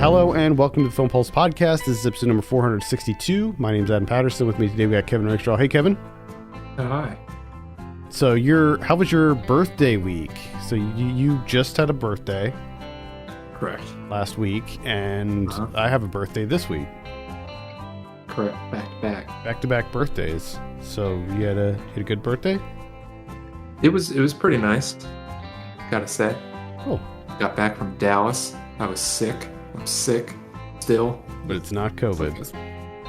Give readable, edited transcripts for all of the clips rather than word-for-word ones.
Hello and welcome to the Film Pulse Podcast. This is episode number 462. My name's Adam Patterson. With me today we got Kevin Rickstraw. Hey, Kevin. Hi. So how was your birthday week? So you just had a birthday. Correct. Last week, and I have a birthday this week. Correct. Back to back. Back-to-back birthdays. So you had a good birthday? It was pretty nice. Gotta say. Cool. Got back from Dallas. I was sick. I'm sick still. But it's not COVID.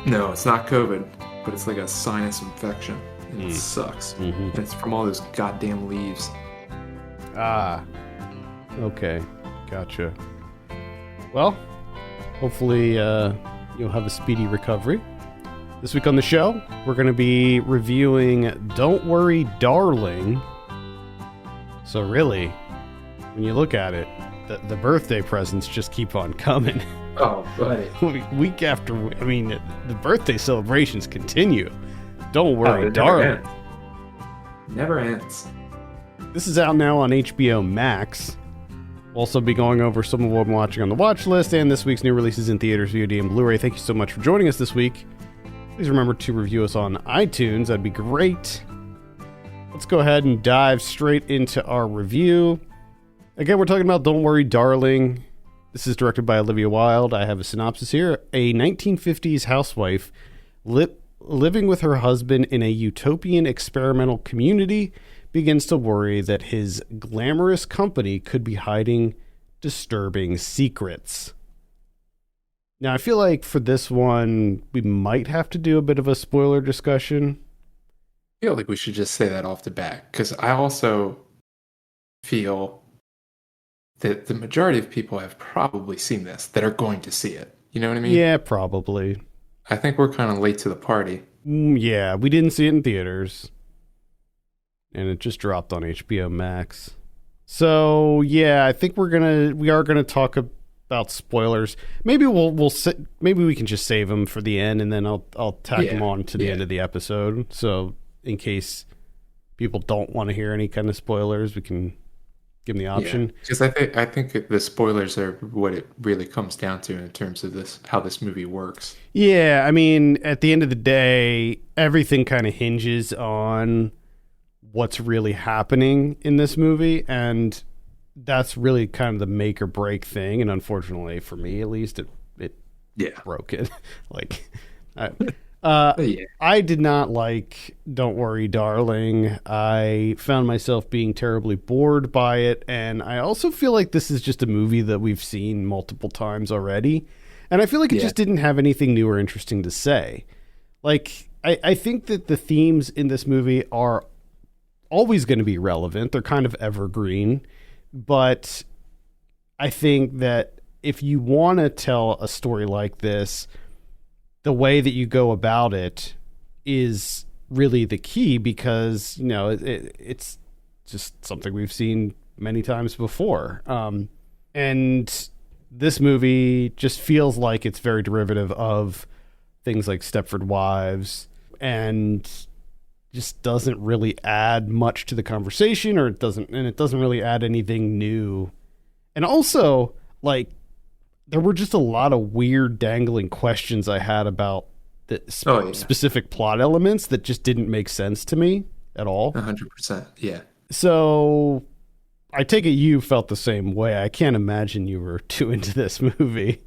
No, it's not COVID, but it's like a sinus infection. And it sucks. Mm-hmm. And it's from all those goddamn leaves. Ah. Okay. Gotcha. Well, hopefully you'll have a speedy recovery. This week on the show, we're going to be reviewing Don't Worry, Darling. So really, when you look at it, the birthday presents just keep on coming. Oh, buddy. Week after, the birthday celebrations continue. Don't worry, darling. Never ends. This is out now on HBO Max. We'll also be going over some of what I'm watching on the watch list and this week's new releases in theaters, VOD, and Blu-ray. Thank you so much for joining us this week. Please remember to review us on iTunes. That'd be great. Let's go ahead and dive straight into our review. Again, we're talking about Don't Worry, Darling. This is directed by Olivia Wilde. I have a synopsis here. A 1950s housewife living with her husband in a utopian experimental community begins to worry that his glamorous company could be hiding disturbing secrets. Now, I feel like for this one, we might have to do a bit of a spoiler discussion. I feel like we should just say that off the bat, because I also feel that the majority of people have probably seen this, that are going to see it. You know what I mean? Yeah, probably. I think we're kind of late to the party. Yeah, we didn't see it in theaters. And it just dropped on HBO Max. So, yeah, I think we are gonna talk about spoilers. Maybe maybe we can just save them for the end, and then I'll tack them on to the end of the episode. So, in case people don't want to hear any kind of spoilers, we can give them the option. Because I think the spoilers are what it really comes down to in terms of how this movie works. Yeah, I mean, at the end of the day, everything kind of hinges on what's really happening in this movie, and that's really kind of the make or break thing. And unfortunately, for me at least, it broke it. I did not like Don't Worry, Darling. I found myself being terribly bored by it, and I also feel like this is just a movie that we've seen multiple times already, and I feel like it just didn't have anything new or interesting to say. Like, I think that the themes in this movie are always going to be relevant. They're kind of evergreen, but I think that if you want to tell a story like this, the way that you go about it is really the key, because, you know, it's just something we've seen many times before. And this movie just feels like it's very derivative of things like Stepford Wives, and just doesn't really add much to the conversation, or it doesn't really add anything new. And also, like, there were just a lot of weird dangling questions I had about the specific plot elements that just didn't make sense to me at all. 100%, yeah. So I take it you felt the same way. I can't imagine you were too into this movie.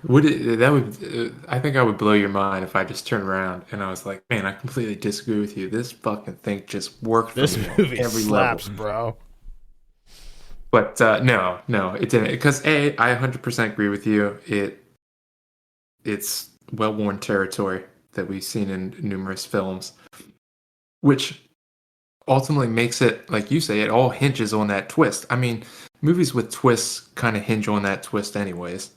I think I would blow your mind if I just turned around and I was like, man, I completely disagree with you. This fucking thing just worked for me. This movie every slaps, level. bro. But no, it didn't. Because I 100% agree with you. It's well-worn territory that we've seen in numerous films, which ultimately makes it, like you say, it all hinges on that twist. I mean, movies with twists kind of hinge on that twist anyways,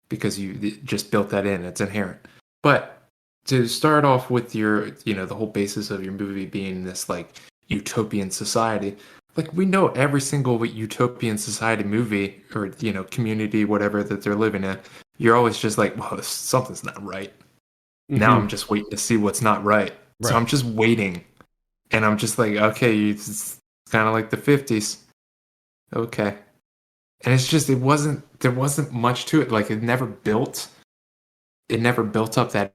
because you just built that in. It's inherent. But to start off with the whole basis of your movie being this, like, utopian society, like, we know every single utopian society movie or, community, whatever that they're living in, you're always just like, well, something's not right. Mm-hmm. Now I'm just waiting to see what's not right. So I'm just waiting. And I'm just like, okay, it's kind of like the 50s. Okay. And it's just there wasn't much to it. Like it never built up that.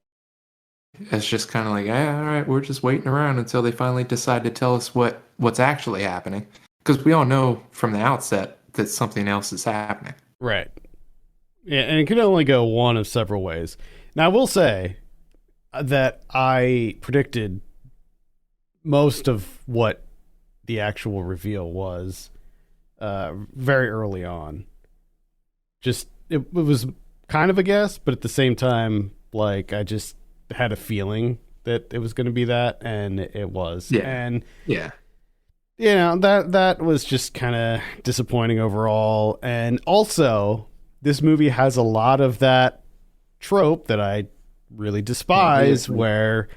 It's just kind of like, all right, we're just waiting around until they finally decide to tell us what's actually happening, because we all know from the outset that something else is happening. Right. Yeah, and it can only go one of several ways. Now, I will say that I predicted most of what the actual reveal was very early on. Just it was kind of a guess, but at the same time, like I just had a feeling that it was going to be that, and it was. Yeah. And Yeah. you know, that was just kind of disappointing overall. And also, this movie has a lot of that trope that I really despise, where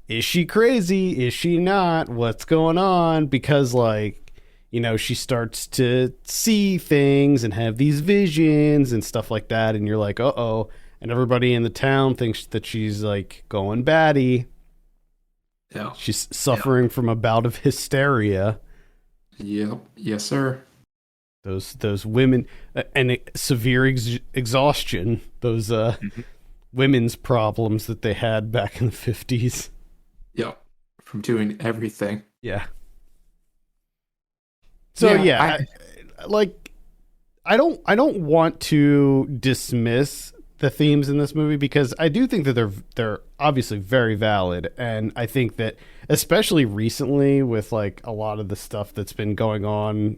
is she crazy? Is she not? What's going on? Because, like, you know, she starts to see things and have these visions and stuff like that. And you're like, uh-oh. And everybody in the town thinks that she's, like, going batty. Yeah. She's suffering from a bout of hysteria. Yep. Yes, sir. Those women and severe exhaustion. Those women's problems that they had back in the 50s. Yep. From doing everything. Yeah. So I don't want to dismiss the themes in this movie, because I do think that they're obviously very valid, and I think that especially recently with like a lot of the stuff that's been going on,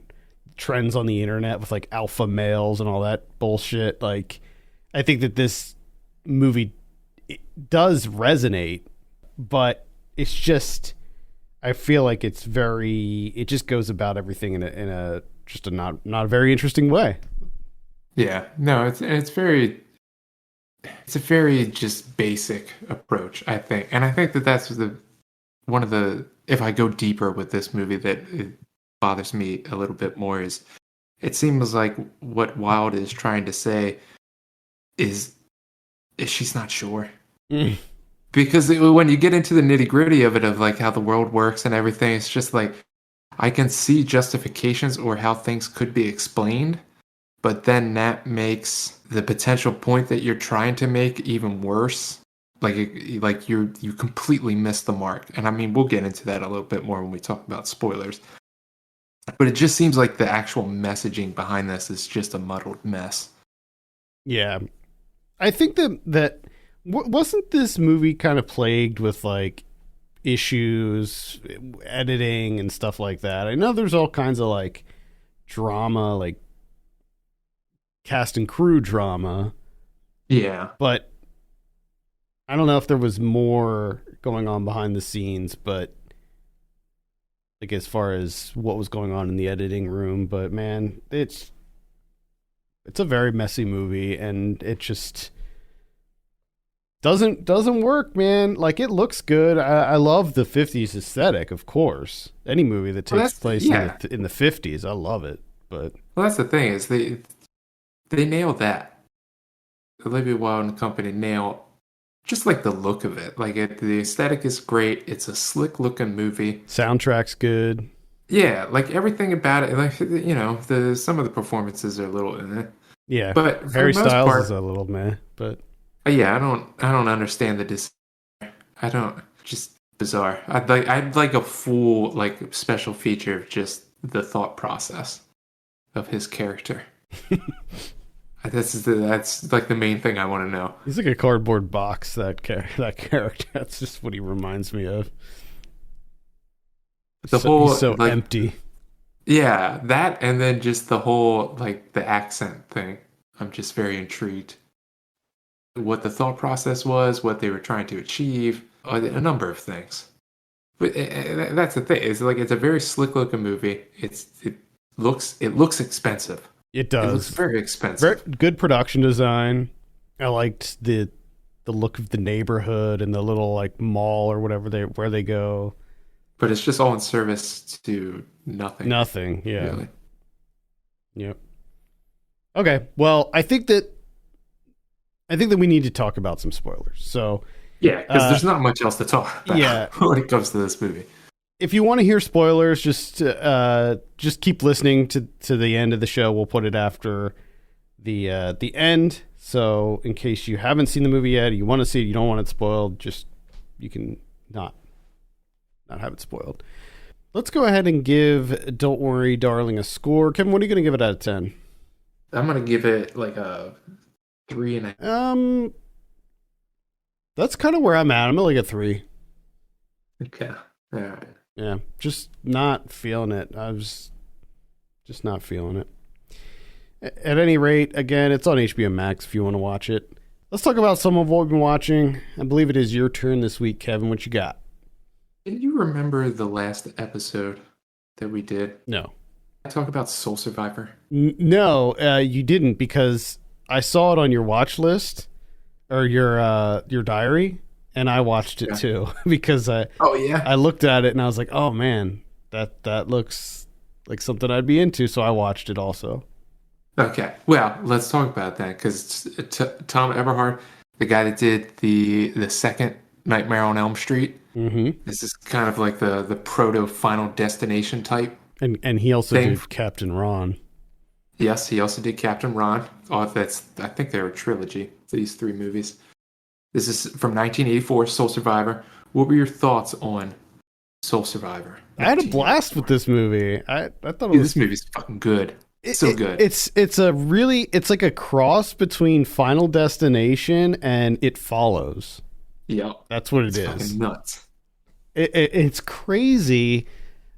trends on the internet with like alpha males and all that bullshit, like I think that this movie does resonate, but it's just, I feel like it just goes about everything in a just a not a very interesting way. Yeah. No, it's a very just basic approach, I think. And I think that that's one of the, if I go deeper with this movie, that it bothers me a little bit more, is it seems like what Wilde is trying to say is she's not sure. Because when you get into the nitty gritty of it, of like how the world works and everything, it's just like, I can see justifications or how things could be explained, but then that makes the potential point that you're trying to make even worse. Like you completely miss the mark. And I mean, we'll get into that a little bit more when we talk about spoilers. But it just seems like the actual messaging behind this is just a muddled mess. Yeah. I think that wasn't this movie kind of plagued with like issues, editing and stuff like that? I know there's all kinds of like drama, like cast and crew drama. Yeah. But I don't know if there was more going on behind the scenes, but like as far as what was going on in the editing room, but man, it's a very messy movie, and it just doesn't work, man. Like, it looks good. I love the 50s aesthetic, of course. Any movie that takes place in the 50s, I love it. But that's the thing, is they nailed that. Olivia Wilde and company nail just like the look of it. Like the aesthetic is great. It's a slick looking movie. Soundtrack's good. Yeah, like everything about it. Like, you know, some of the performances are a little yeah, but Harry Styles is a little meh. But yeah, I don't understand the I don't, just bizarre. I'd like a full like special feature of just the thought process of his character. That's like the main thing I want to know. He's like a cardboard box, that character. That's just what he reminds me of. He's so like, empty. Yeah, that, and then just the whole like the accent thing. I'm just very intrigued. What the thought process was, what they were trying to achieve, a number of things. But that's the thing. It's like, it's a very slick looking movie. It looks expensive. It does. It looks very expensive. Very good production design. I liked the look of the neighborhood and the little like mall or whatever where they go. But it's just all in service to nothing. Nothing, yeah. Really. Yep. Okay. Well, I think that we need to talk about some spoilers. So yeah, because there's not much else to talk about when it comes to this movie. if you want to hear spoilers, just keep listening to the end of the show. We'll put it after the end. So in case you haven't seen the movie yet, you want to see it, you don't want it spoiled, just you can not have it spoiled. Let's go ahead and give Don't Worry, Darling a score. Kevin, what are you going to give it out of 10? I'm gonna give it like a 3.5. That's kind of where I'm at. I'm at like a 3. Okay. All right. Yeah, just not feeling it. I was just not feeling it. At any rate, again, it's on HBO Max if you want to watch it. Let's talk about some of what we've been watching. I believe it is your turn this week, Kevin. What you got? Can you remember the last episode that we did? No. I talk about Soul Survivor. No, you didn't, because I saw it on your watch list or your diary, and I watched it too because I looked at it and I was like, oh man, that looks like something I'd be into, so I watched it also. Okay, well, let's talk about that because Tom Eberhard, the guy that did the second Nightmare on Elm Street, this is kind of like the proto Final Destination type. And he also did Captain Ron. Yes, he also did Captain Ron. Oh, I think they're a trilogy, these 3 movies. This is from 1984, Soul Survivor. What were your thoughts on Soul Survivor? I had a blast with this movie. I thought this movie's fucking good. Good. It's like a cross between Final Destination and It Follows. Yeah, that's what it is. Fucking nuts. It's crazy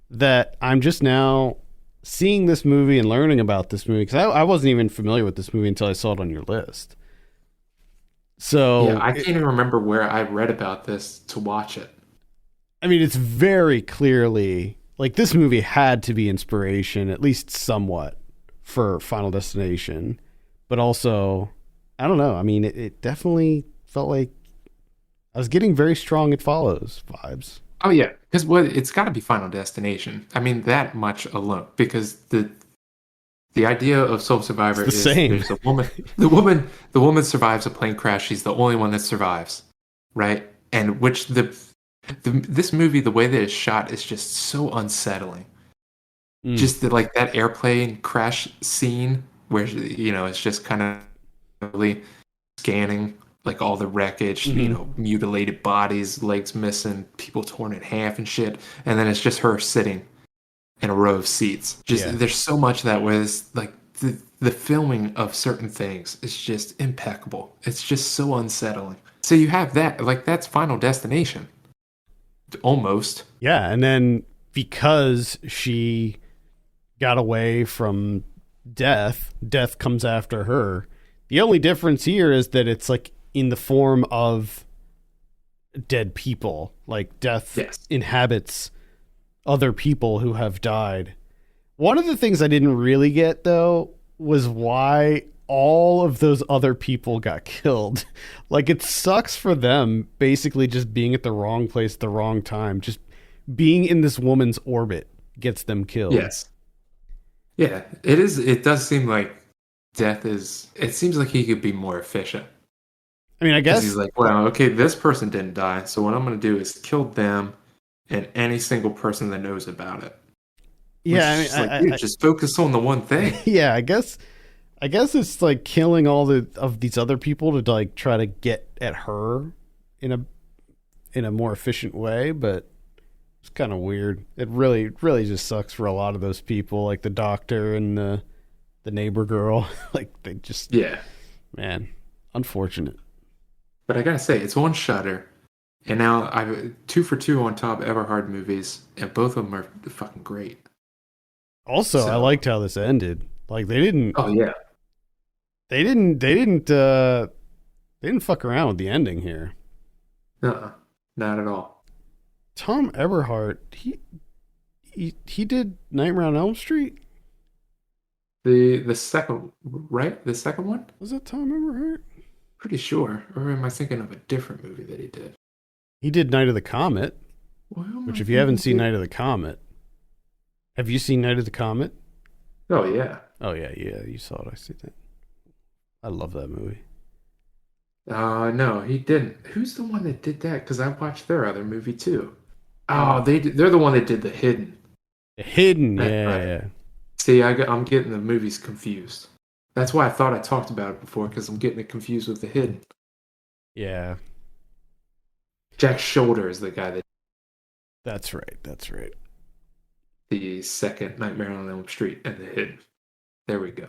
that I'm just now seeing this movie and learning about this movie, because I wasn't even familiar with this movie until I saw it on your list. So yeah, I can't even remember where I read about this to watch it. I mean, it's very clearly like this movie had to be inspiration, at least somewhat, for Final Destination, but also, I don't know. I mean, it definitely felt like I was getting very strong It Follows vibes. Oh yeah, because it's got to be Final Destination. I mean, that much alone, because the idea of Soul Survivor is there's a woman. The woman survives a plane crash. She's the only one that survives, right? And which this movie, the way that it's shot is just so unsettling. Just like that airplane crash scene where it's just kind of really scanning like all the wreckage, mutilated bodies, legs missing, people torn in half and shit, and then it's just her sitting in a row of seats. There's so much that was like the filming of certain things is just impeccable. It's just so unsettling. So you have that, like that's Final Destination. Almost. Yeah, and then because she got away from death comes after her. The only difference here is that it's like in the form of dead people. Like death inhabits other people who have died. One of the things I didn't really get, though, was why all of those other people got killed. Like, it sucks for them basically just being at the wrong place at the wrong time. Just being in this woman's orbit gets them killed. Yes. Yeah, it is. It does seem like death is. It seems like he could be more efficient. I mean, I guess he's like, well, okay, this person didn't die, so what I'm going to do is kill them and any single person that knows about it. Yeah, I mean, just focus on the one thing. Yeah, I guess it's like killing all of these other people to like try to get at her in a more efficient way, but it's kind of weird. It really just sucks for a lot of those people, like the doctor and the neighbor girl. Like they just man, unfortunate. But I gotta say, it's on Shudder, and now I've 2 for 2 on top Everhard movies, and both of them are fucking great. Also, I liked how this ended. Like they didn't. Oh yeah. They didn't fuck around with the ending here. Not at all. Tom Eberhard, he did Nightmare on Elm Street? The second, right? The second one? Was that Tom Eberhard? Pretty sure. Or am I thinking of a different movie that he did? He did Night of the Comet. Which, if you haven't seen Night of the Comet, have you seen Night of the Comet? Oh yeah. Oh yeah, you saw it. I see that. I love that movie. No, he didn't. Who's the one that did that? Because I watched their other movie too. Oh, they're the one that did The Hidden. Hidden, That's yeah, right. yeah. See, I'm getting the movies confused. That's why I thought I talked about it before because I'm getting it confused with The Hidden. Yeah, Jack Shoulder is the guy that that's right. That's right. did the second Nightmare on Elm Street and The Hidden. There we go.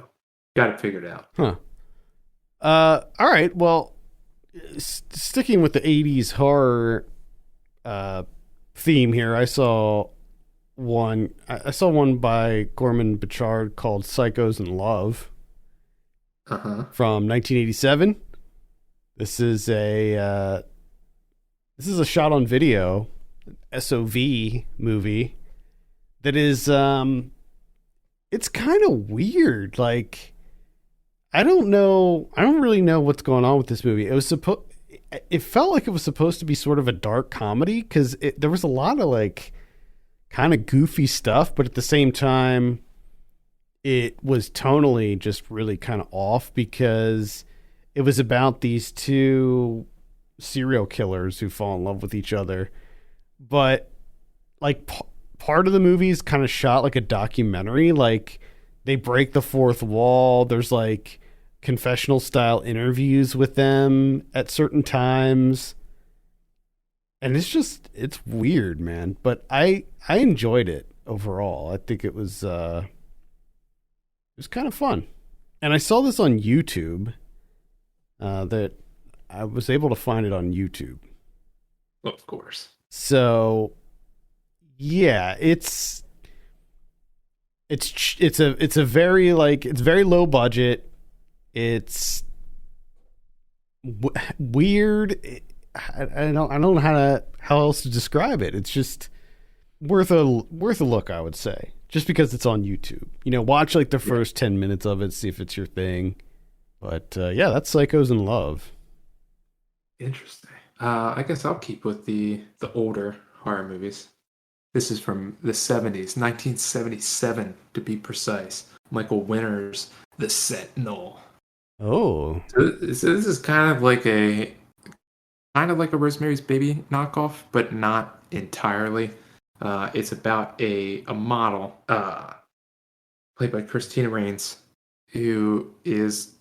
Got it figured out. Huh. All right. Well, sticking with the '80s horror uh, theme here, I saw one. I saw one by Gorman Bechard called "Psychos in Love" Uh huh. from 1987. This is a shot on video SOV movie that is it's kind of weird. Like, I don't really know what's going on with this movie. It felt like it was supposed to be sort of a dark comedy because there was a lot of like kind of goofy stuff, but at the same time, it was tonally just really kind of off because it was about these two serial killers who fall in love with each other. But like part of the movie is kind of shot like a documentary. Like they break the fourth wall. There's like confessional style interviews with them at certain times. And it's weird, man. But I enjoyed it overall. I think it was kind of fun. And I saw this on YouTube. That I was able to find it on YouTube. Of course. So yeah, it's a very like it's very low budget. It's weird. I don't know how else to describe it. It's just worth a look, I would say, just because it's on YouTube. Watch like the first 10 minutes of it, see if it's your thing. But yeah, that's Psychos in Love. Interesting. I guess I'll keep with the older horror movies. This is from the 70s, 1977 to be precise. Michael Winter's The Sentinel. Oh. So this is kind of like a Rosemary's Baby knockoff, but not entirely. It's about a model played by Christina Rains, who is.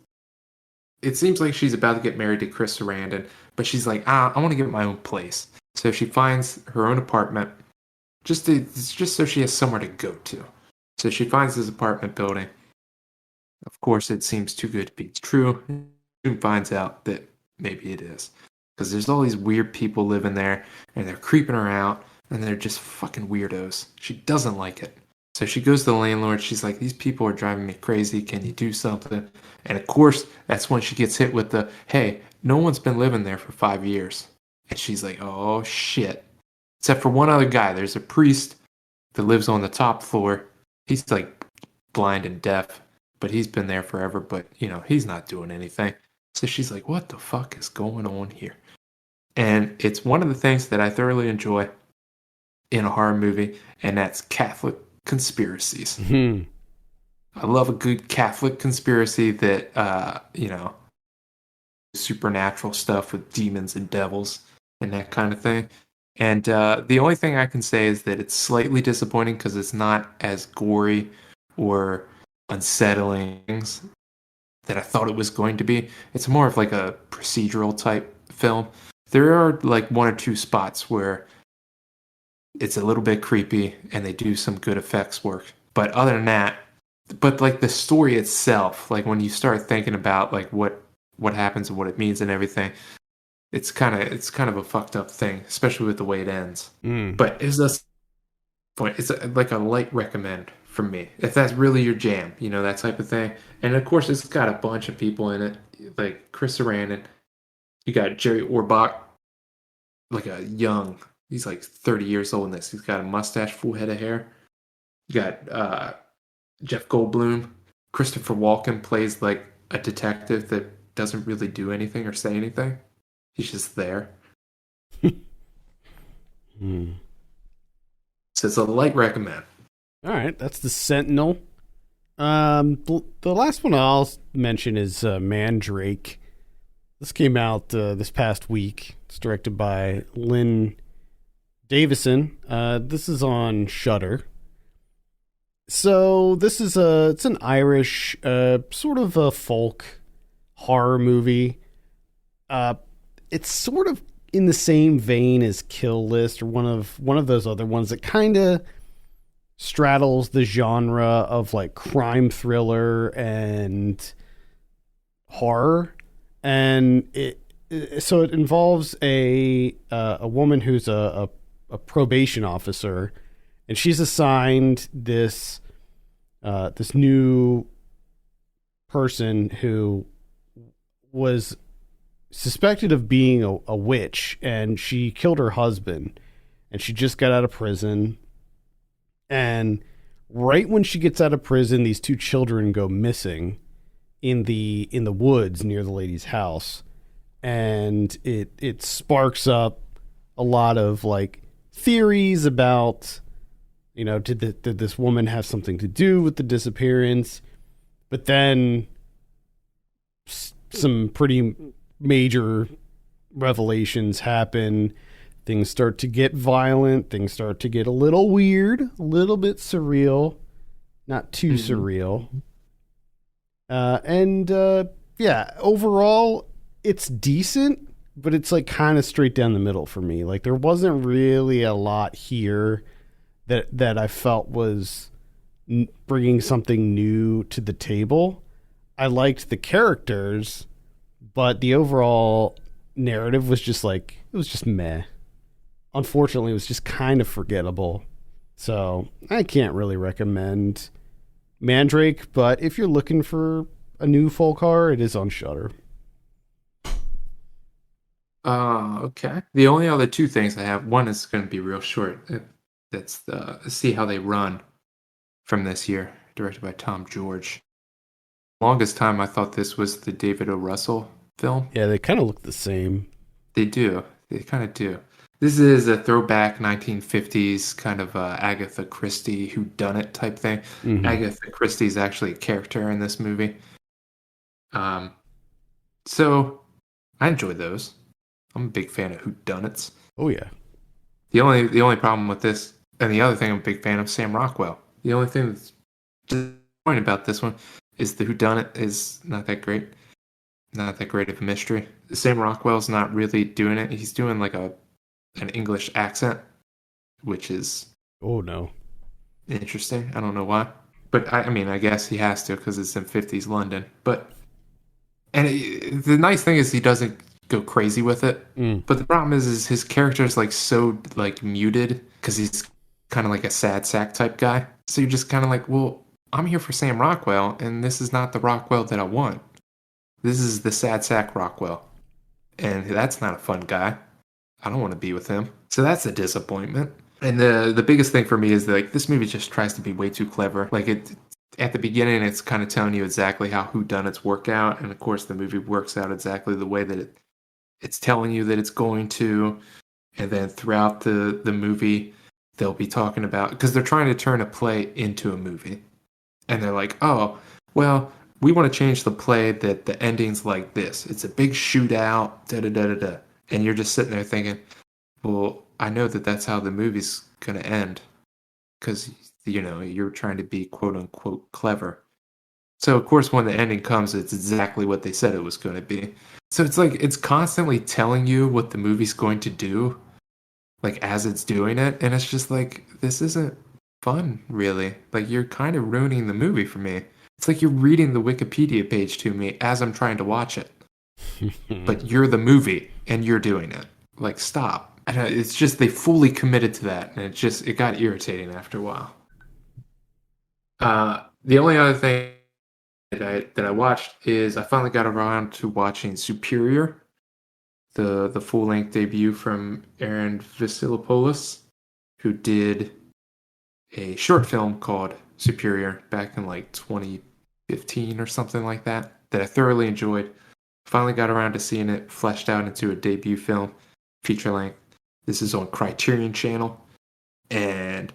It seems like she's about to get married to Chris Sarandon, but she's like, I want to get my own place. So she finds her own apartment, just so she has somewhere to go to. So she finds this apartment building. Of course, it seems too good to be true. Soon finds out that maybe it is, because there's all these weird people living there, and they're creeping her out, and they're just fucking weirdos. She doesn't like it. So she goes to the landlord. She's like, these people are driving me crazy. Can you do something? And of course, that's when she gets hit with the, hey, no one's been living there for 5 years. And she's like, oh, shit. Except for one other guy. There's a priest that lives on the top floor. He's like blind and deaf, but he's been there forever. But, he's not doing anything. So she's like, what the fuck is going on here? And it's one of the things that I thoroughly enjoy in a horror movie, and that's Catholic conspiracies. Mm-hmm. I love a good Catholic conspiracy that, supernatural stuff with demons and devils and that kind of thing. And the only thing I can say is that it's slightly disappointing because it's not as gory or unsettling that I thought it was going to be. It's more of like a procedural type film. There are like one or two spots where it's a little bit creepy and they do some good effects work. But other than that, but like the story itself, like when you start thinking about like what happens and what it means and everything, it's kind of a fucked up thing, especially with the way it ends. But it's like a light recommend from me if that's really your jam, that type of thing. And of course, it's got a bunch of people in it, like Chris Sarandon. You got Jerry Orbach, like he's like 30 years old in this. He's got a mustache, full head of hair. You got Jeff Goldblum. Christopher Walken plays like a detective that doesn't really do anything or say anything. He's just there. So it's a light recommend. All right, that's The Sentinel. The last one I'll mention is Mandrake. This came out this past week. It's directed by Lynn Davison. This is on Shudder. So this is it's an Irish sort of a folk horror movie. Uh, it's sort of in the same vein as Kill List or one of those other ones that kind of straddles the genre of like crime thriller and horror, and so it involves a woman who's a probation officer, and she's assigned this new person who was suspected of being a witch, and she killed her husband, and she just got out of prison. And right when she gets out of prison, these two children go missing in the woods near the lady's house, and it sparks up a lot of like theories about, did this woman have something to do with the disappearance? But then some pretty major revelations happen. Things start to get violent. Things start to get a little weird, a little bit surreal, not too surreal. And yeah, overall, it's decent, but it's like kind of straight down the middle for me. Like there wasn't really a lot here that I felt was bringing something new to the table. I liked the characters, but the overall narrative was just like, it was just meh. Unfortunately, it was just kind of forgettable. So I can't really recommend Mandrake, but if you're looking for a new folk horror, it is on Shudder. Okay. The only other two things I have, one is going to be real short. That's the See How They Run from this year, directed by Tom George. Longest time I thought this was the David O. Russell film. Yeah, they kind of look the same. They do. They kind of do. This is a throwback 1950s kind of Agatha Christie whodunit type thing. Mm-hmm. Agatha Christie is actually a character in this movie. So I enjoy those. I'm a big fan of whodunits. Oh yeah. The only problem with this, and the other thing I'm a big fan of, Sam Rockwell. The only thing that's disappointing about this one is the whodunit is not that great. Not that great of a mystery. Sam Rockwell's not really doing it. He's doing like an English accent, which is interesting. I don't know why, but I mean, I guess he has to because it's in 50s London. But the nice thing is he doesn't go crazy with it. But the problem is his character is like so like muted because he's kind of like a sad sack type guy. So you're just kind of like, well, I'm here for Sam Rockwell, and this is not the Rockwell that I want. This is the sad sack Rockwell, and that's not a fun guy. I don't want to be with him. So that's a disappointment. And the biggest thing for me is that like this movie just tries to be way too clever. Like at the beginning, it's kind of telling you exactly how whodunits work out, and of course the movie works out exactly the way that it's telling you that it's going to. And then throughout the movie, they'll be talking about, because they're trying to turn a play into a movie, and they're like, oh, well, we want to change the play that the ending's like this. It's a big shootout, da-da-da-da-da. And you're just sitting there thinking, well, I know that that's how the movie's going to end. Because, you're trying to be quote-unquote clever. So, of course, when the ending comes, it's exactly what they said it was going to be. So it's like, it's constantly telling you what the movie's going to do, like, as it's doing it. And it's just like, this isn't fun, really. Like, you're kind of ruining the movie for me. It's like you're reading the Wikipedia page to me as I'm trying to watch it. But you're the movie, and you're doing it. Like, stop. And it's just, they fully committed to that, and it got irritating after a while. The only other thing that I watched is I finally got around to watching Superior, the full-length debut from Aaron Vasilopoulos, who did a short film called Superior back in like 2015 or something like that I thoroughly enjoyed. Finally got around to seeing it fleshed out into a debut film, feature length. This is on Criterion Channel, and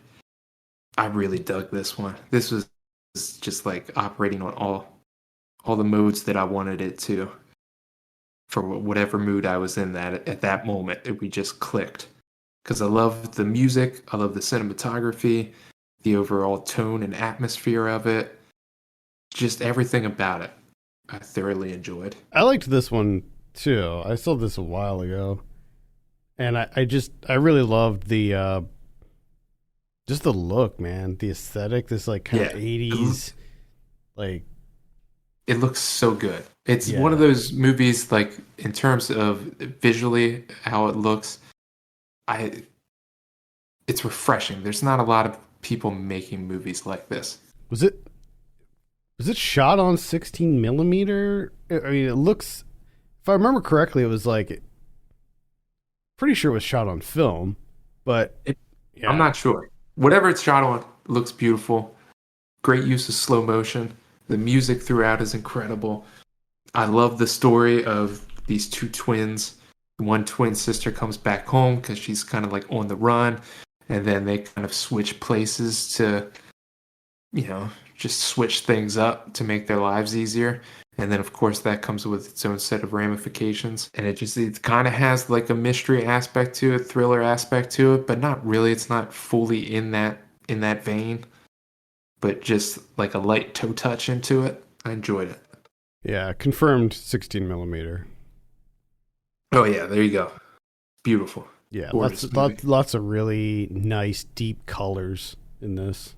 I really dug this one. This was just like operating on all the modes that I wanted it to, for whatever mood I was in at that moment. We just clicked. because I love the music, I love the cinematography, the overall tone and atmosphere of it, just everything about it. I thoroughly enjoyed. I liked this one too. I saw this a while ago, and I really loved the just the look, man, the aesthetic, this like kind of 80s, like it looks so good. It's Yeah. one of those movies, like in terms of visually how it looks, it's refreshing. There's not a lot of people making movies like this. was it shot on 16 millimeter? I mean, it looks, if I remember correctly, it was like pretty sure it was shot on film, but yeah. I'm not sure. Whatever it's shot on looks beautiful. Great use of slow motion. The music throughout is incredible. I love the story of these two twins. One twin sister comes back home because she's kind of like on the run, and then they kind of switch places to, just switch things up to make their lives easier. And then, of course, that comes with its own set of ramifications. And it kind of has like a mystery aspect to it, thriller aspect to it, but not really. It's not fully in that vein, but just like a light toe touch into it. I enjoyed it. Yeah, confirmed 16 millimeter. Oh yeah, there you go. Beautiful. Yeah, lots of really nice deep colors in this.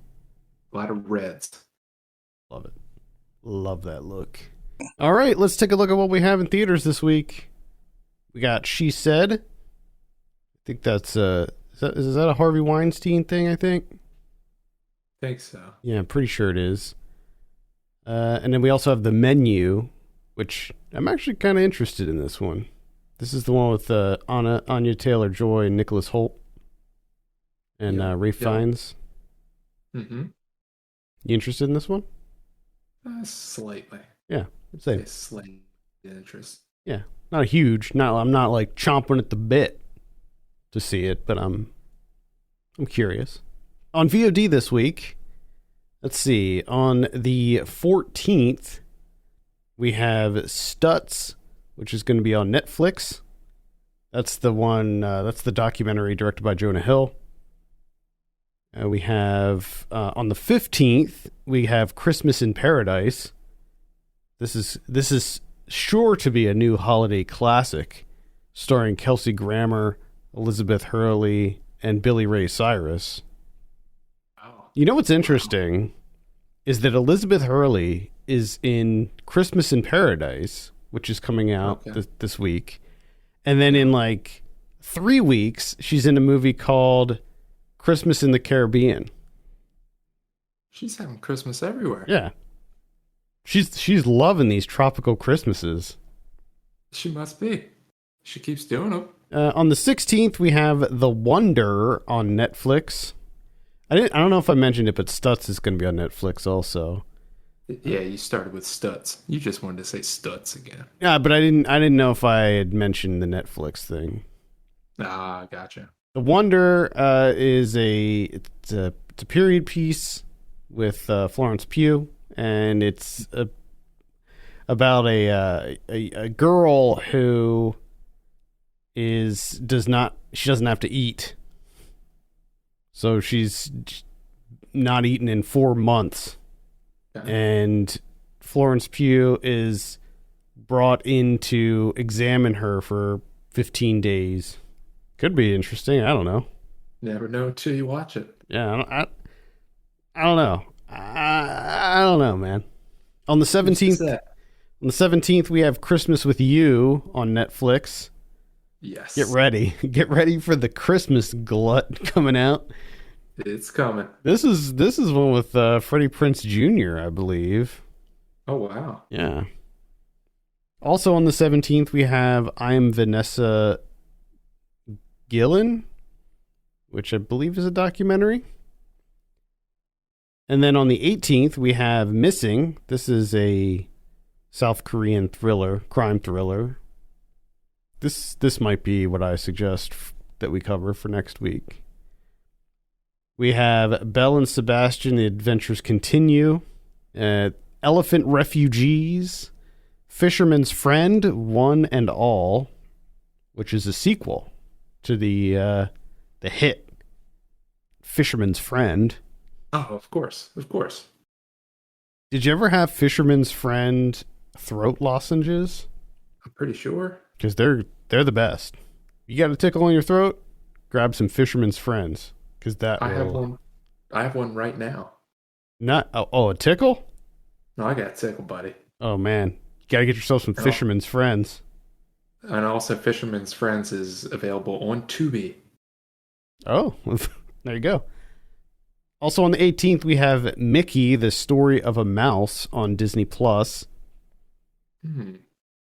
A lot of reds. Love it. Love that look. All right, let's take a look at what we have in theaters this week. We got She Said. I think that's is that a Harvey Weinstein thing, I think? Think so. Yeah, I'm pretty sure it is. And then we also have The Menu, which I'm actually kind of interested in this one. This is the one with Anya Taylor-Joy and Nicholas Hoult and Ralph Fiennes. Mm-hmm. You interested in this one? Slightly. Yeah, same. Slight interest. Yeah, not huge. I'm not like chomping at the bit to see it, but I'm curious. On VOD this week, let's see. On the 14th, we have Stutz, which is going to be on Netflix. That's the one. That's the documentary directed by Jonah Hill. We have on the 15th, we have Christmas in Paradise. This is sure to be a new holiday classic, starring Kelsey Grammer, Elizabeth Hurley, and Billy Ray Cyrus. Wow. You know what's interesting is that Elizabeth Hurley is in Christmas in Paradise, which is coming out this week, and then in like 3 weeks, she's in a movie called Christmas in the Caribbean. She's having Christmas everywhere. Yeah. She's loving these tropical Christmases. She must be. She keeps doing them. On the 16th, we have The Wonder on Netflix. I don't know if I mentioned it, but Stutz is going to be on Netflix also. Yeah, you started with Stutz. You just wanted to say Stutz again. Yeah, but I didn't know if I had mentioned the Netflix thing. Ah, gotcha. The Wonder is a period piece with Florence Pugh, and it's about a girl who doesn't have to eat, so she's not eaten in 4 months, and Florence Pugh is brought in to examine her for 15 days. Could be interesting. I don't know. Never know until you watch it. Yeah, I don't know. I don't know, man. On the 17th, we have Christmas with You on Netflix. Yes. Get ready. Get ready for the Christmas glut coming out. It's coming. This is one with Freddie Prinze Jr., I believe. Oh, wow. Yeah. Also on the 17th, we have I'm Vanessa Gillen, which I believe is a documentary. And then on the 18th, we have Missing. This is a South Korean crime thriller. This might be what I suggest that we cover for next week. We have Belle and Sebastian, The Adventures Continue. Elephant Refugees. Fisherman's Friend, One and All, which is a sequel to the the hit Fisherman's Friend. Oh, of course. Of course. Did you ever have Fisherman's Friend throat lozenges? I'm pretty sure. Because they're the best. You got a tickle in your throat? Grab some Fisherman's Friends. Because have one. I have one right now. A tickle? No, I got a tickle, buddy. Oh, man. You got to get yourself some Fisherman's Friends. And also, Fisherman's Friends is available on Tubi. Oh, there you go. Also on the 18th, we have Mickey, the Story of a Mouse on Disney+. Plus.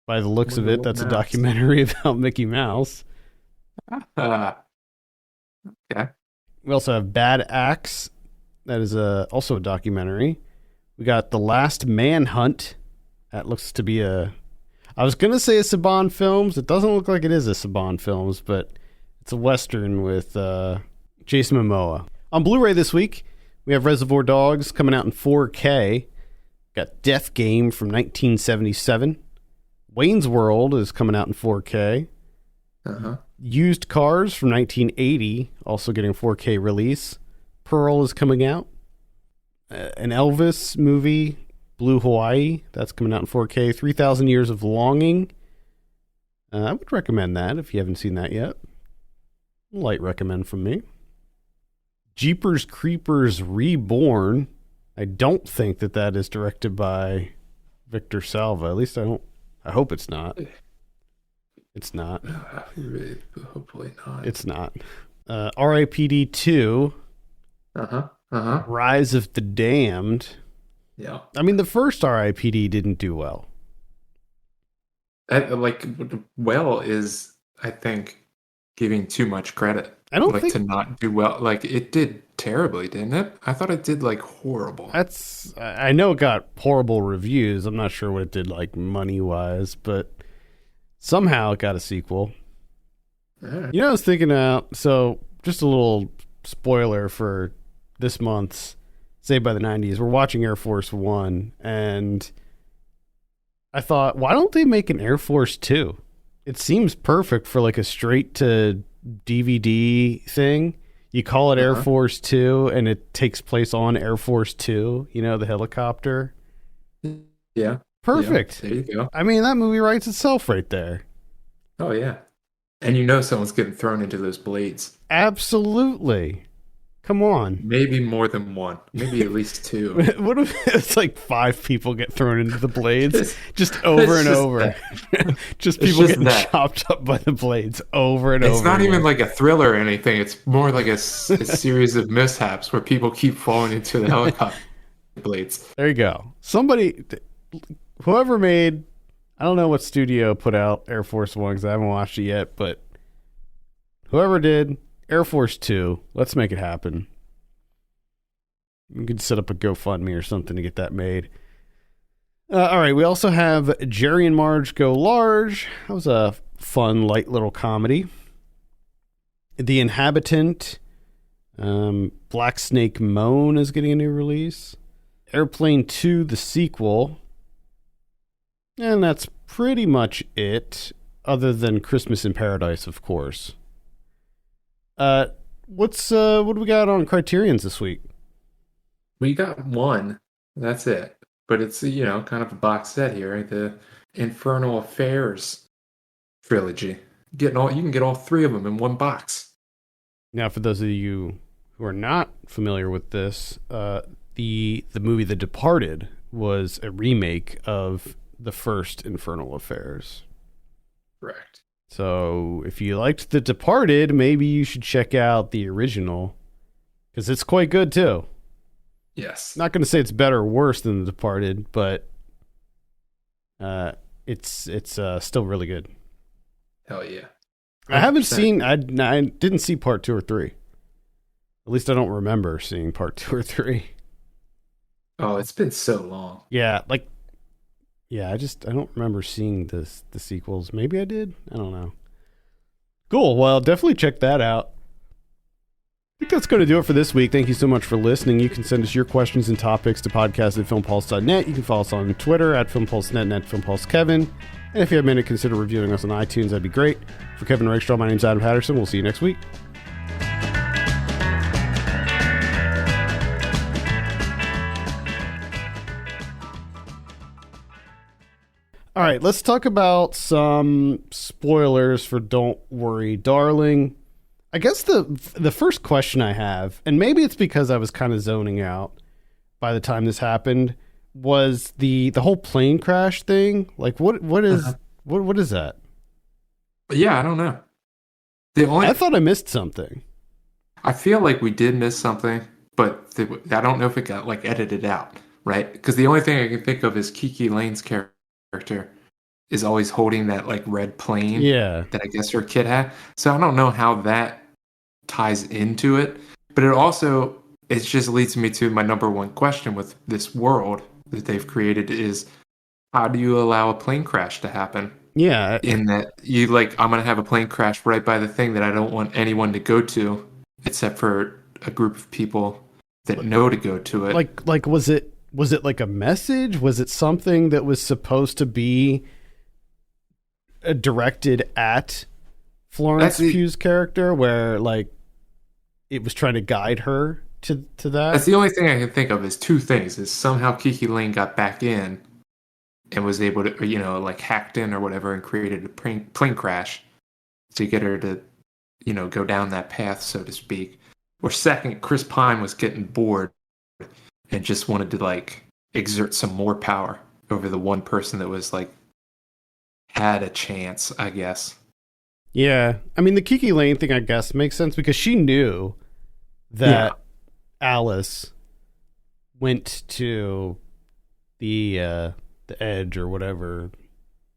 By the looks of it, that's a documentary about Mickey Mouse. Okay. We also have Bad Axe. That is also a documentary. We got The Last Manhunt. That looks to be I was going to say a Saban Films. It doesn't look like it is a Saban Films, but it's a Western with Jason Momoa. On Blu-ray this week, we have Reservoir Dogs coming out in 4K. Got Death Game from 1977. Wayne's World is coming out in 4K. Used Cars from 1980, also getting a 4K release. Pearl is coming out. An Elvis movie, Blue Hawaii, that's coming out in 4K. 3,000 Years of Longing. I would recommend that if you haven't seen that yet. Light recommend from me. Jeepers Creepers Reborn. I don't think that is directed by Victor Salva. At least I hope it's not. It's not. Hopefully not. It's not. R.I.P.D. 2. Rise of the Damned. Yeah. I mean, the first R.I.P.D. didn't do well. Is, I think, giving too much credit. I don't think to not do well. Like, it did terribly, didn't it? I thought it did horrible. I know it got horrible reviews. I'm not sure what it did money wise, but somehow it got a sequel. Right. I was thinking so just a little spoiler for this month's Saved by the 90s. We're watching Air Force One, and I thought, why don't they make an Air Force 2? It seems perfect for a straight to DVD thing. You call it Air Force 2, and it takes place on Air Force 2, the helicopter. Yeah. Perfect. Yeah, there you go. I mean, that movie writes itself right there. Oh, yeah. And someone's getting thrown into those blades. Absolutely. Come on. Maybe more than one. Maybe at least two. What if it's 5 people get thrown into the blades just over and over? Just people getting chopped up by the blades over and over. It's not even like a thriller or anything. It's more like a series of mishaps where people keep falling into the helicopter blades. There you go. Whoever made, I don't know what studio put out Air Force One because I haven't watched it yet, but whoever did, Air Force 2, let's make it happen. You could set up a GoFundMe or something to get that made. All right, we also have Jerry and Marge Go Large. That was a fun, light little comedy. The Inhabitant, Black Snake Moan is getting a new release. Airplane 2, the sequel. And that's pretty much it, other than Christmas in Paradise, of course. What do we got on Criterion's this week? We got one. That's it. But it's kind of a box set here. The Infernal Affairs trilogy. You can get all 3 of them in one box. Now, for those of you who are not familiar with this, the movie The Departed was a remake of the first Infernal Affairs. Correct. So if you liked The Departed, maybe you should check out the original, because it's quite good too. Yes. Not going to say it's better or worse than The Departed, but it's still really good. Hell yeah. 100%. I haven't seen. I didn't see part 2 or 3. At least I don't remember seeing part 2 or 3. Oh, it's been so long. Yeah, I don't remember seeing the sequels. Maybe I did. I don't know. Cool. Well, definitely check that out. I think that's going to do it for this week. Thank you so much for listening. You can send us your questions and topics to podcast@filmpulse.net. You can follow us on Twitter @filmpulsenet and @filmpulsekevin. And if you have a minute, consider reviewing us on iTunes. That'd be great. For Kevin Rakestraw, my name's Adam Patterson. We'll see you next week. All right, let's talk about some spoilers for Don't Worry, Darling. I guess the first question I have, and maybe it's because I was kind of zoning out by the time this happened, was the whole plane crash thing. Like, what is what is that? Yeah, I don't know. The only I thought I missed something. I feel like we did miss something, but I don't know if it got like edited out, right? Because the only thing I can think of is Kiki Lane's character is always holding that like red plane Yeah. that I guess her kid had. So I don't know how that ties into it, but it just leads me to my number one question with this world that they've created is how do you allow a plane crash to happen? Yeah. In that you like I'm gonna have a plane crash right by the thing that I don't want anyone to go to except for a group of people that know to go to it. Like was it like a message? Was it something that was supposed to be directed at Florence Pugh's character, where like it was trying to guide her to that? That's the only thing I can think of is two things. Is somehow Kiki Lane got back in and was able to, like hacked in or whatever and created a plane crash to get her to, go down that path, so to speak. Or second, Chris Pine was getting bored and just wanted to like exert some more power over the one person that was like had a chance, I guess. Yeah. I mean, the Kiki Lane thing, I guess, makes sense because she knew that Alice went to the Edge or whatever,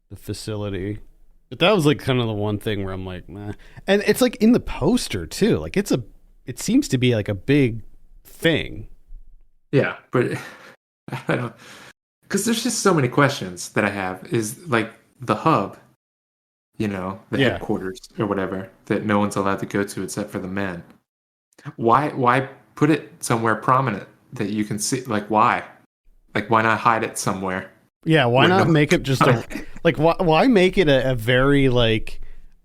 the facility. But that was like kind of the one thing where I'm like, nah. And it's like in the poster too. Like it seems to be like a big thing. Yeah, but I don't, because there's just so many questions that I have. Is like the hub, the headquarters or whatever that no one's allowed to go to except for the men. Why put it somewhere prominent that you can see? Like why? Like why not hide it somewhere? Yeah, why not make it just why make it a very like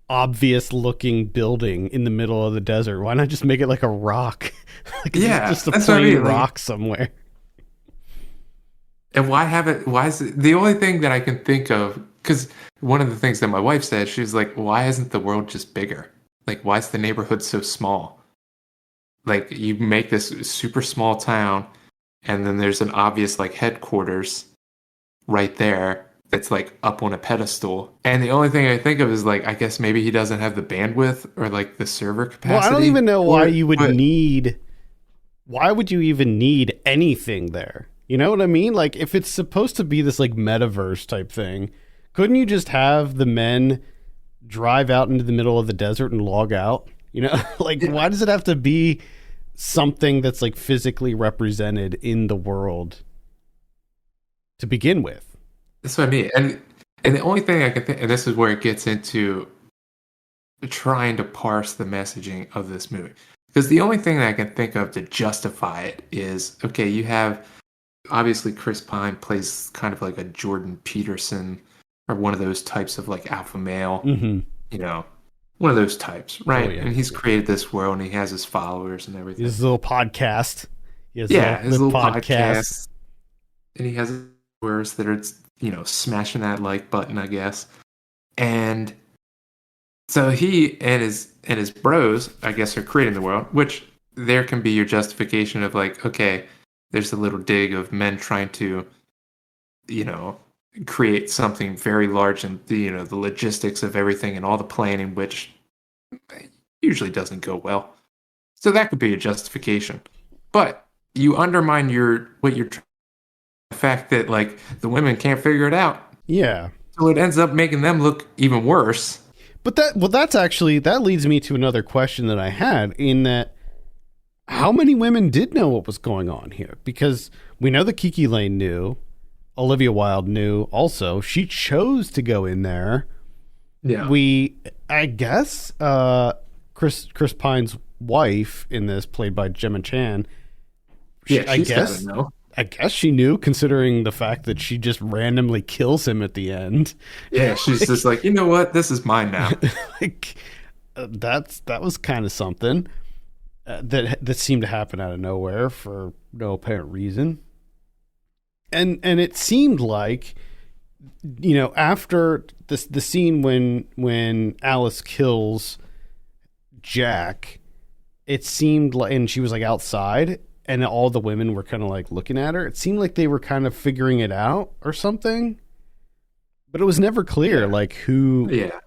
obvious looking building in the middle of the desert? Why not just make it like a rock? Like just a plain rock somewhere. And why have it? Why is it the only thing that I can think of? Because one of the things that my wife said, she was like, "Why isn't the world just bigger? Like, why is the neighborhood so small? Like, you make this super small town, and then there's an obvious like headquarters right there that's like up on a pedestal. And the only thing I think of is like, I guess maybe he doesn't have the bandwidth or like the server capacity. Well, I don't even know why you would need. Why would you even need anything there? You know what I mean? Like, if it's supposed to be this like metaverse type thing, couldn't you just have the men drive out into the middle of the desert and log out? Like, why does it have to be something that's like physically represented in the world to begin with? That's what I mean. And the only thing I can think, and this is where it gets into trying to parse the messaging of this movie. Because the only thing that I can think of to justify it is, okay, you have, obviously Chris Pine plays kind of like a Jordan Peterson or one of those types of like alpha male, one of those types, right? Oh, yeah. And he's created this world and he has his followers and everything. His little podcast. His little podcast. And he has followers that are, smashing that like button, I guess. And so he and his bros, I guess, are creating the world, which there can be your justification of like, okay, there's a little dig of men trying to, create something very large and the logistics of everything and all the planning, which usually doesn't go well. So that could be a justification. But you undermine the fact that like the women can't figure it out. Yeah. So it ends up making them look even worse. But that leads me to another question that I had, in that how many women did know what was going on here? Because we know that Kiki Lane knew, Olivia Wilde knew also. She chose to go in there. Yeah. I guess Chris Pine's wife in this, played by Gemma Chan. I guess she knew, considering the fact that she just randomly kills him at the end. Yeah, she's just like, you know what? This is mine now. That was kind of something that seemed to happen out of nowhere for no apparent reason. And it seemed like after the scene when Alice kills Jack, it seemed like, and she was like outside, and all the women were kind of like looking at her. It seemed like they were kind of figuring it out or something, but it was never clear, like who, Yeah.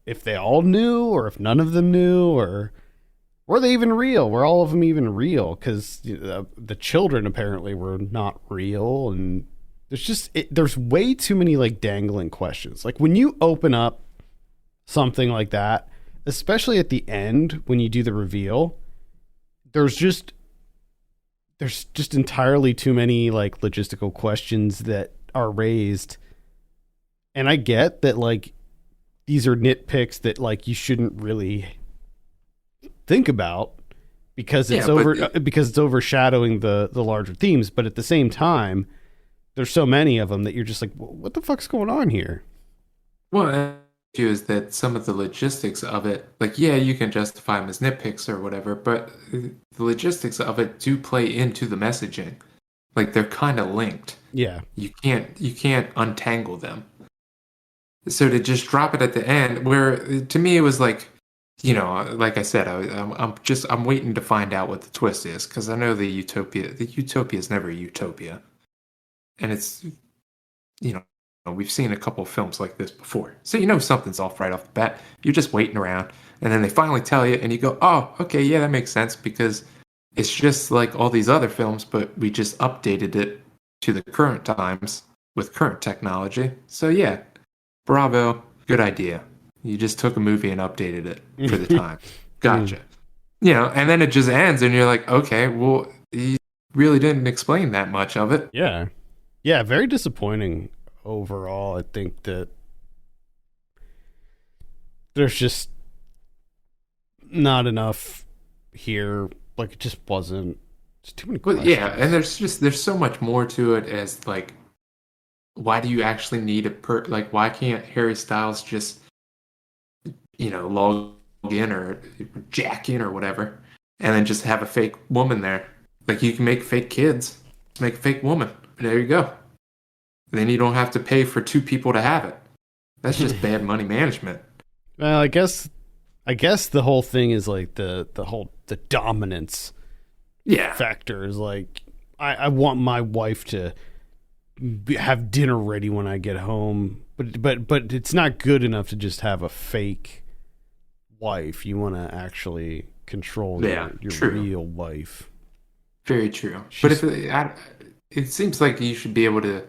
if they all knew or if none of them knew, or were they even real? Were all of them even real? Because the children apparently were not real, and there's way too many like dangling questions. Like when you open up something like that, especially at the end when you do the reveal, there's just entirely too many like logistical questions that are raised. And I get that like these are nitpicks that like you shouldn't really think about because because it's overshadowing the larger themes, but at the same time there's so many of them that you're just like, what the fuck's going on here? Well, issue is that some of the logistics of it, like, yeah, you can justify them as nitpicks or whatever, but the logistics of it do play into the messaging. Like they're kind of linked. Yeah. You can't untangle them. So to just drop it at the end, where to me it was like, like I said, I'm waiting to find out what the twist is because I know the utopia is never a utopia, and it's you know we've seen a couple of films like this before, so something's off right off the bat. You're just waiting around, and then they finally tell you, and you go, oh, okay, yeah, that makes sense because it's just like all these other films, but we just updated it to the current times with current technology. So yeah, bravo, good idea. You just took a movie and updated it for the time. Gotcha. And then it just ends, and you're like, okay, well, you really didn't explain that much of it. Yeah. Yeah, very disappointing overall. I think that there's just not enough here. Like, it just wasn't. It's too many questions. Yeah, and there's so much more to it as, like, why do you actually need like, why can't Harry Styles just log in or jack in or whatever, and then just have a fake woman there? Like you can make fake kids, make a fake woman. There you go. Then you don't have to pay for two people to have it. That's just bad money management. Well, I guess the whole thing is like the dominance factor is like I want my wife to have dinner ready when I get home, but it's not good enough to just have a fake wife. You want to actually control your real wife. Very true. But it seems like you should be able to.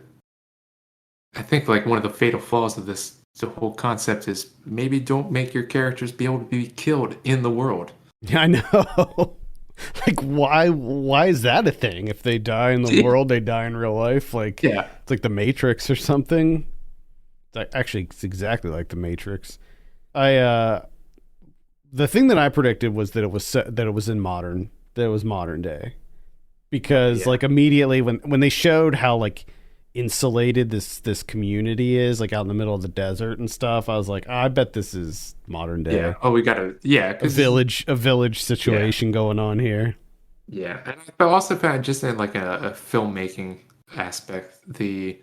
I think like one of the fatal flaws of the whole concept is maybe don't make your characters be able to be killed in the world. Yeah, I know. Like why is that a thing? If they die in the world, they die in real life. Like it's like the Matrix or something. It's exactly like the Matrix. The thing that I predicted was that it was modern day, because like immediately when they showed how like insulated this community is, like out in the middle of the desert and stuff, I was like, I bet this is modern day. Yeah. Oh, we got a village situation going on here. Yeah, and I also found just in like a filmmaking aspect, the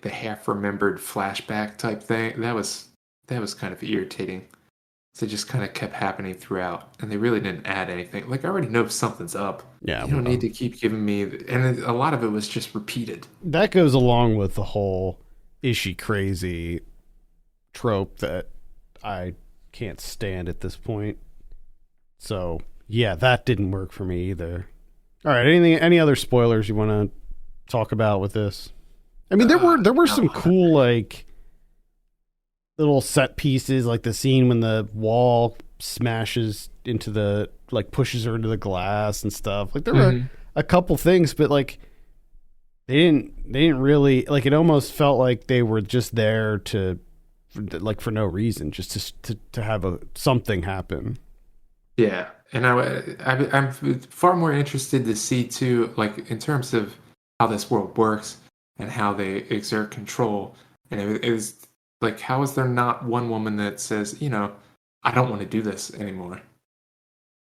half remembered flashback type thing that was kind of irritating. So it just kind of kept happening throughout, and they really didn't add anything. Like I already know something's up. Yeah, you don't need to keep giving me. And a lot of it was just repeated. That goes along with the whole "is she crazy" trope that I can't stand at this point. So yeah, that didn't work for me either. All right, any other spoilers you want to talk about with this? I mean, there were some cool like little set pieces, like the scene when the wall smashes into the, like, pushes her into the glass and stuff. Like there were a couple things, but like they didn't really, like, it almost felt like they were just there for no reason, just to have something happen. Yeah, and I'm far more interested to see too, like in terms of how this world works and how they exert control. And it was like, how is there not one woman that says, I don't want to do this anymore?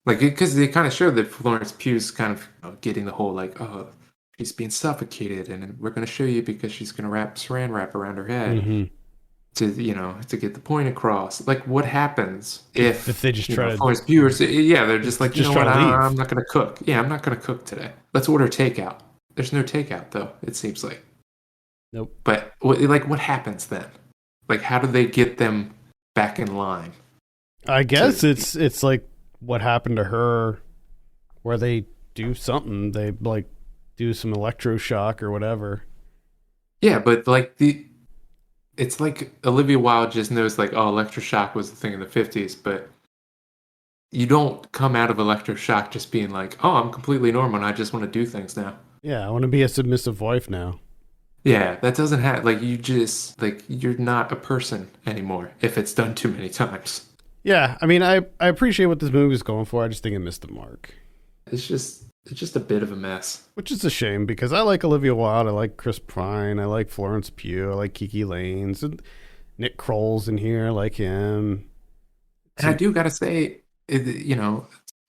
Like, because they kind of showed that Florence Pugh's kind of getting the whole like, oh, she's being suffocated, and we're going to show you because she's going to wrap saran wrap around her head Hmm. to, to get the point across. Like, what happens If if, they just try to, for his viewers, yeah, they're just like, you just know try what, to leave. I'm not going to cook. Yeah, I'm not going to cook today. Let's order takeout. There's no takeout though, it seems like. Nope. But what happens then? Like, how do they get them back in line? I To guess it's like what happened to her, where they do something. They like do some electroshock or whatever. yeah, but like it's like Olivia Wilde just knows like, oh, electroshock was the thing in the 50s, but you don't come out of electroshock just being like, oh, I'm completely normal and I just want to do things now. Yeah, I want to be a submissive wife now. Yeah, that doesn't have like, you just like, you're not a person anymore if it's done too many times. Yeah, I mean, I appreciate what this movie is going for. I just think it missed the mark, It's just a bit of a mess. which is a shame because I like Olivia Wilde, I like Chris Pine, I like Florence Pugh, I like Kiki Lanes, and Nick Kroll's in here, I like him. And I Some, do gotta say,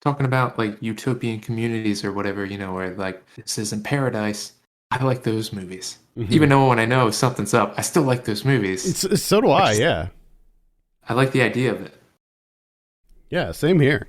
talking about like utopian communities or whatever, where like this isn't paradise. I like those movies. mhm. Even though when I know something's up, I still like those movies. So do I I. just Yeah, I like the idea of it. yeah, same here.